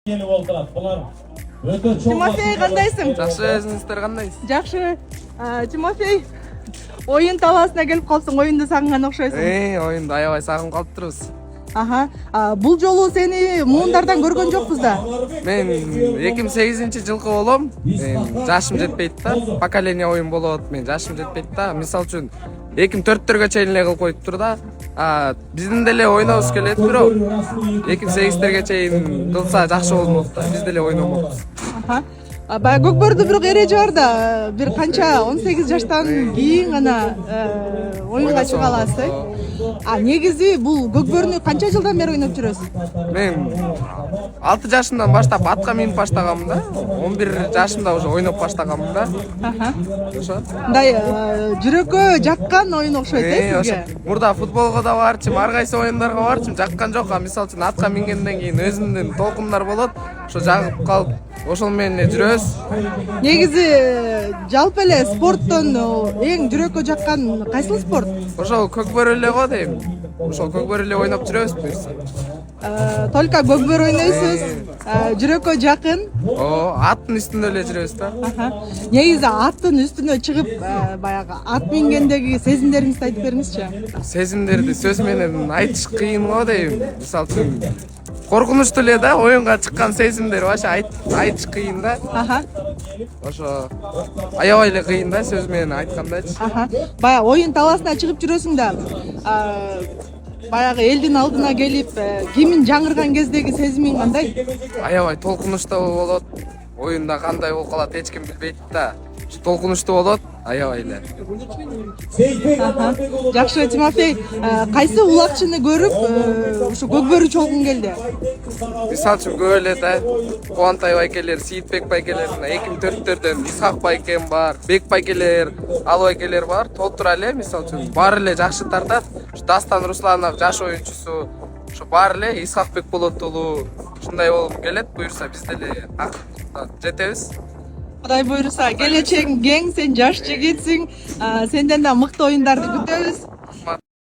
Gelip oldular. Bunlar öte çok. Timofey qandayсың? Жақсы, өзіңіздер қандайсыз? Жақсы. Timofey, ойын таласына келіп қалсың, ойынды сағынған ұқсайсың. Ойынды аябай сағынып қалып тұрмыз. Аха. Бұл жолы сені муындардан көрген жоқпыз да. Мен 2008 жылғы болом. Жашым жетпейді да. Поколение ойын болады. Мен жашым жетпейді да. Мисал үшін 2004-терге чейин эле кылып коюп тур да. Биздин деле ойнобуз келет, бирок 2008-терге чейин кылса жакшы болмок да. Биз деле ойномокпуз. Аха. Баягы көкбөрдү бирок эреже бар да, бир канча 18 жаштан кийин гана оюнга чыга аласың. Негизи бул көкбөрүнү канча жылдан бери ойноп жүрөсүң? Мен 6 жашымдан баштап атка минип баштаганмын да. 11 жашымда уже ойноп баштаганмын да. Аха. Ошо. Мындай жүрөккө жаккан оюн окшойт сизге. Мурда футболго да барчым, ар кайсы оюндарга барчым, жаккан жок. Мисалы үчүн атка мингенден кийин өзүмдүн толкундар болот. Ошо жагып калып, ошол менен эле жүрөбүз. Негизи жалпы эле спорттон эң жүрөккө жаккан кайсыл спорт? Ошол көкбөрү эле го дейм. Ошол көкбөрү эле ойноп жүрөбүз буюрса. Только көкбөр ойнойсуз, жүрөккө жакын. Аттын үстүндө эле жүрөбүз да. Негизи аттын үстүнө чыгып, баягы ат мингендеги сезимдериңизди айтып бериңизчи. Сезимдерди сөз менен айтыш кыйын го дейм. Мисалы үчүн коркунучтуу эле да, оюнга чыккан сезимдер вообще айтыш кыйын да. Ошо аябай эле кыйын да сөз менен айткандачы. Баягы оюн таласына чыгып жүрөсүң да. Баягы элдин алдына келип, кимин жаңырган кездеги сезимиң кандай? Аябай толкунучтуу болот. Оюнда кандай болуп калат эч ким билбейт да. Толкунучтуу болот, аябай эле. Жакшы, Тимофей, кайсы улакчыны көрүп, ушу көкбөрү чолгуң келди? Мисалы үчүн көп эле да. Кубантай байкелер, Сейитбек байкелер, 2004-төрдөн Исхак байкем бар, Бек байкелер, Ал байкелер бар. Толтура эле, мисалы үчүн баары эле жакшы тартат. Дастан Русланов жаш оюнчусу, ошо баары эле Исхакбек болот уулу. Ушундай болуп келет, буюрса биз деле жетебиз. Кудай буйруса, келечегиң кең, сен жаш жигитсиң, сенден да мыкты оюндарды күтөбүз.